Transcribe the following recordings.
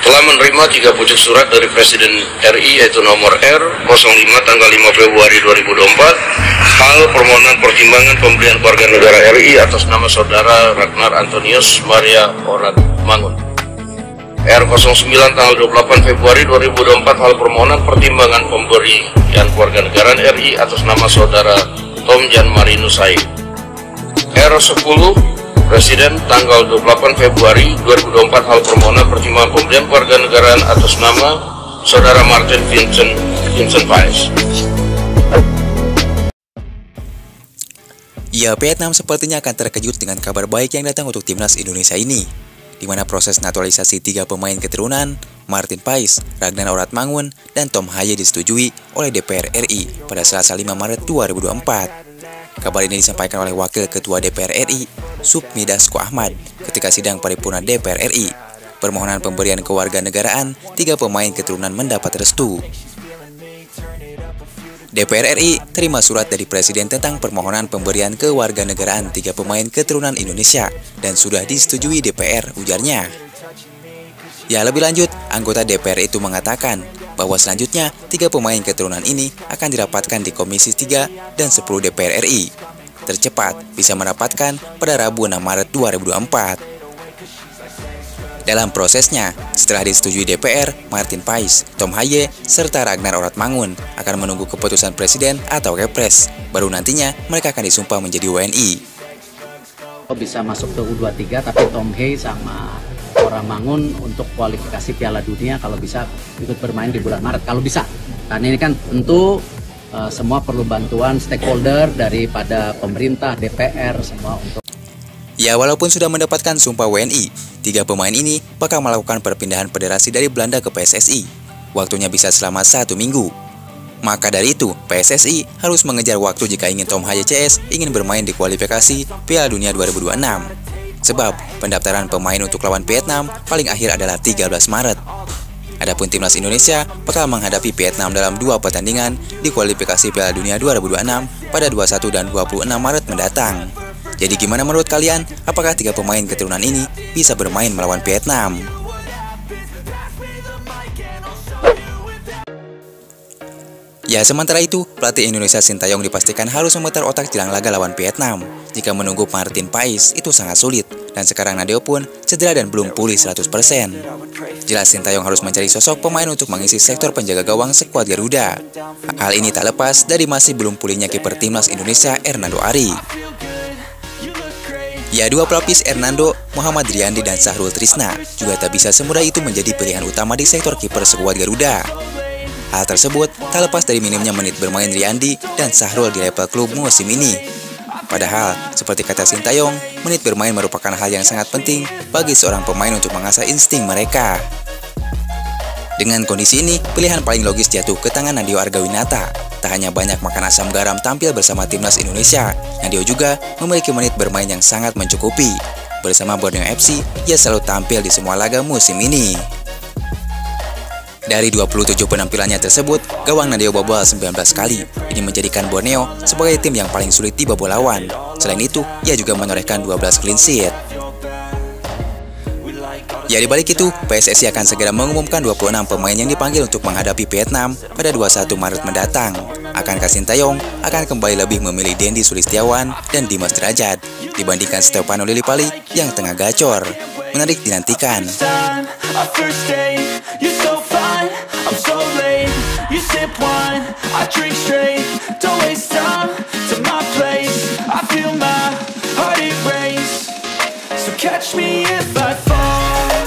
telah menerima 3 pucuk surat dari Presiden RI yaitu nomor R05 tanggal 5 Februari 2024 hal permohonan pertimbangan pemberian keluarga negara RI atas nama Saudara Ragnar Antonius Maria Orat Mangun. R09 tanggal 28 Februari 2024 hal permohonan pertimbangan pemberian keluarga negara RI atas nama Saudara Tom Jan Marinus Said. R10 Presiden tanggal 28 Februari 2024 hal permohonan pertimbangan pemberian keluarga negaraan atas nama Saudara Martin Vincent Paes. Ya, Vietnam sepertinya akan terkejut dengan kabar baik yang datang untuk timnas Indonesia ini, di mana proses naturalisasi 3 pemain keturunan Martin Paes, Ragnar Orat Mangun, dan Tom Haye disetujui oleh DPR RI pada Selasa 5 Maret 2024. Kabar ini disampaikan oleh Wakil Ketua DPR RI, Supmi Dasko Ahmad, ketika sidang paripurna DPR RI. Permohonan pemberian kewarganegaraan 3 pemain keturunan mendapat restu. DPR RI terima surat dari Presiden tentang permohonan pemberian kewarganegaraan 3 pemain keturunan Indonesia dan sudah disetujui DPR, ujarnya. Ya, lebih lanjut, anggota DPR itu mengatakan bahwa selanjutnya 3 pemain keturunan ini akan dirapatkan di Komisi 3 dan 10 DPR RI. Tercepat bisa mendapatkan pada Rabu 6 Maret 2024. Dalam prosesnya, setelah disetujui DPR, Martin Paes, Tom Haye, serta Ragnar Orat Mangun akan menunggu keputusan Presiden atau Kepres. Baru nantinya mereka akan disumpah menjadi WNI. Bisa masuk ke U23, tapi Tom Haye sama Orat Mangun untuk kualifikasi Piala Dunia kalau bisa ikut bermain di bulan Maret, kalau bisa. Karena ini kan tentu semua perlu bantuan stakeholder daripada pemerintah, DPR, semua untuk. Ya, walaupun sudah mendapatkan sumpah WNI, 3 pemain ini bakal melakukan perpindahan federasi dari Belanda ke PSSI. Waktunya bisa selama 1 minggu. Maka dari itu, PSSI harus mengejar waktu jika ingin Tom Haye CS ingin bermain di kualifikasi Piala Dunia 2026. Sebab pendaftaran pemain untuk lawan Vietnam paling akhir adalah 13 Maret. Adapun timnas Indonesia bakal menghadapi Vietnam dalam 2 pertandingan di kualifikasi Piala Dunia 2026 pada 21 dan 26 Maret mendatang. Jadi gimana menurut kalian? Apakah 3 pemain keturunan ini bisa bermain melawan Vietnam? Ya, sementara itu, pelatih Indonesia Sintayong dipastikan harus memutar otak jelang laga lawan Vietnam. Jika menunggu Martin Paes itu sangat sulit, dan sekarang Nadeo pun cedera dan belum pulih 100%. Jelas Sintayong harus mencari sosok pemain untuk mengisi sektor penjaga gawang skuad Garuda. Hal ini tak lepas dari masih belum pulihnya kiper timnas Indonesia Hernando Ari. Ya, 2 pelapis Hernando, Muhammad Riyandi, dan Sahrul Trisna juga tak bisa semudah itu menjadi pilihan utama di sektor kiper skuad Garuda. Hal tersebut tak lepas dari minimnya menit bermain Riyandi dan Sahrul di level klub musim ini. Padahal, seperti kata Sintayong, menit bermain merupakan hal yang sangat penting bagi seorang pemain untuk mengasah insting mereka. Dengan kondisi ini, pilihan paling logis jatuh ke tangan Nadeo Argawinata. Tak hanya banyak makan asam garam tampil bersama timnas Indonesia, Nadeo juga memiliki menit bermain yang sangat mencukupi. Bersama Borneo FC, ia selalu tampil di semua laga musim ini. Dari 27 penampilannya tersebut, gawang Nadeo bobol 19 kali. Ini menjadikan Borneo sebagai tim yang paling sulit dibobol lawan. Selain itu, ia juga menorehkan 12 clean sheet. Ya, di balik itu, PSSI akan segera mengumumkan 26 pemain yang dipanggil untuk menghadapi Vietnam pada 21 Maret mendatang. Akankah Sintayong akan kembali lebih memilih Dendi Sulistiawan dan Dimas Derajat dibandingkan Stefano Lillipali yang tengah gacor? Menarik dinantikan. Catch me if I fall.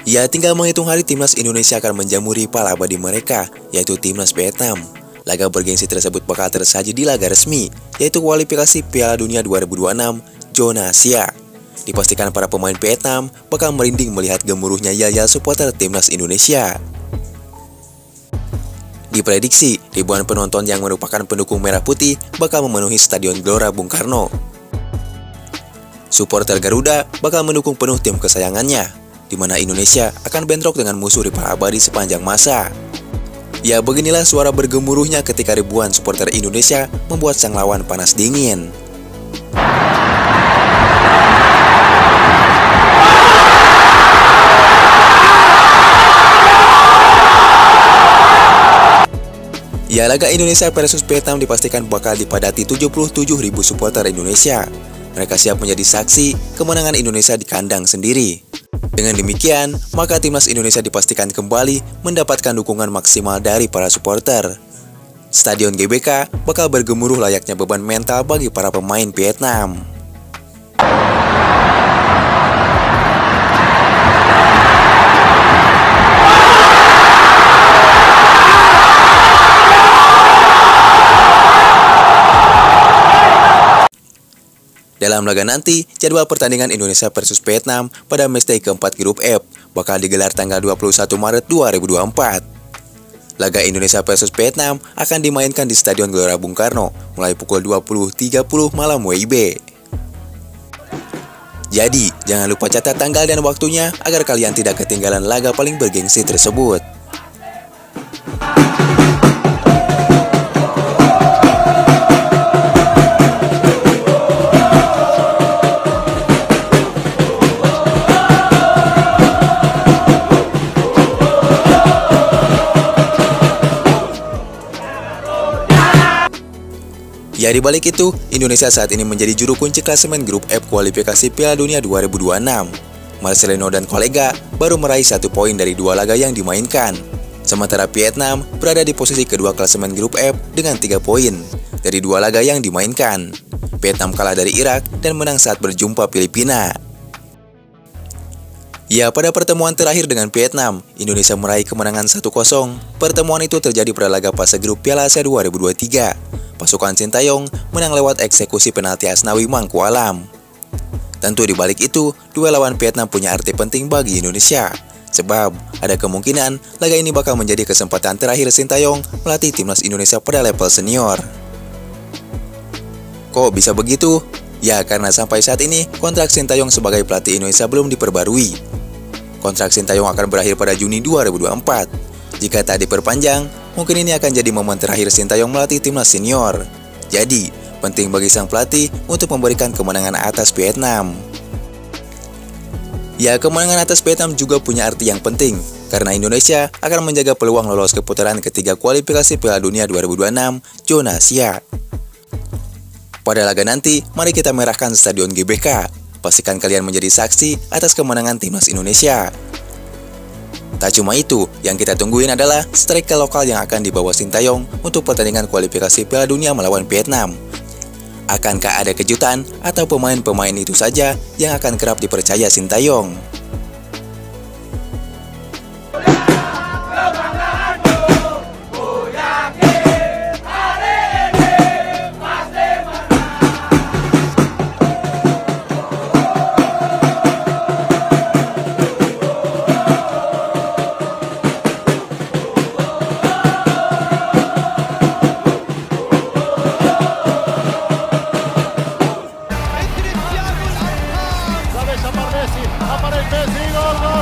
Ya, tinggal menghitung hari timnas Indonesia akan menjamu rival abadi mereka, yaitu timnas Vietnam. Laga bergengsi tersebut bakal tersaji di laga resmi, yaitu kualifikasi Piala Dunia 2026 zona Asia. Dipastikan para pemain Vietnam bakal merinding melihat gemuruhnya yel-yel supporter timnas Indonesia. Diprediksi, ribuan penonton yang merupakan pendukung merah putih bakal memenuhi Stadion Gelora Bung Karno. Supporter Garuda bakal mendukung penuh tim kesayangannya, di mana Indonesia akan bentrok dengan musuh rival abadi sepanjang masa. Ya, beginilah suara bergemuruhnya ketika ribuan supporter Indonesia membuat sang lawan panas dingin. Ya, laga Indonesia versus Vietnam dipastikan bakal dipadati 77.000 supporter Indonesia. Mereka siap menjadi saksi kemenangan Indonesia di kandang sendiri. Dengan demikian, maka timnas Indonesia dipastikan kembali mendapatkan dukungan maksimal dari para supporter. Stadion GBK bakal bergemuruh layaknya beban mental bagi para pemain Vietnam. Dalam laga nanti, jadwal pertandingan Indonesia versus Vietnam pada matchday keempat grup F bakal digelar tanggal 21 Maret 2024. Laga Indonesia versus Vietnam akan dimainkan di Stadion Gelora Bung Karno mulai pukul 20.30 malam WIB. Jadi, jangan lupa catat tanggal dan waktunya agar kalian tidak ketinggalan laga paling bergengsi tersebut. Ya, di balik itu, Indonesia saat ini menjadi juru kunci klasemen grup F kualifikasi Piala Dunia 2026. Marcelino dan kolega baru meraih 1 poin dari 2 laga yang dimainkan. Sementara Vietnam berada di posisi kedua klasemen grup F dengan 3 poin dari 2 laga yang dimainkan. Vietnam kalah dari Irak dan menang saat berjumpa Filipina. Ya, pada pertemuan terakhir dengan Vietnam, Indonesia meraih kemenangan 1-0. Pertemuan itu terjadi pada laga fase grup Piala Asia 2023. Pasukan Sintayong menang lewat eksekusi penalti Asnawi Mangku Alam. Tentu di balik itu, duel lawan Vietnam punya arti penting bagi Indonesia. Sebab, ada kemungkinan laga ini bakal menjadi kesempatan terakhir Sintayong melatih timnas Indonesia pada level senior. Kok bisa begitu? Ya, karena sampai saat ini, kontrak Sintayong sebagai pelatih Indonesia belum diperbarui. Kontrak Sintayong akan berakhir pada Juni 2024. Jika tak diperpanjang, mungkin ini akan jadi momen terakhir Sintayong melatih timnas senior. Jadi, penting bagi sang pelatih untuk memberikan kemenangan atas Vietnam. Ya, kemenangan atas Vietnam juga punya arti yang penting, karena Indonesia akan menjaga peluang lolos ke putaran ketiga kualifikasi Piala Dunia 2026 zona Asia. Pada laga nanti, mari kita merahkan Stadion GBK. Pastikan kalian menjadi saksi atas kemenangan timnas Indonesia. Tak cuma itu, yang kita tungguin adalah striker lokal yang akan dibawa Sintayong untuk pertandingan kualifikasi Piala Dunia melawan Vietnam. Akankah ada kejutan atau pemain-pemain itu saja yang akan kerap dipercaya Sintayong? Aparece Messi, gol, gol.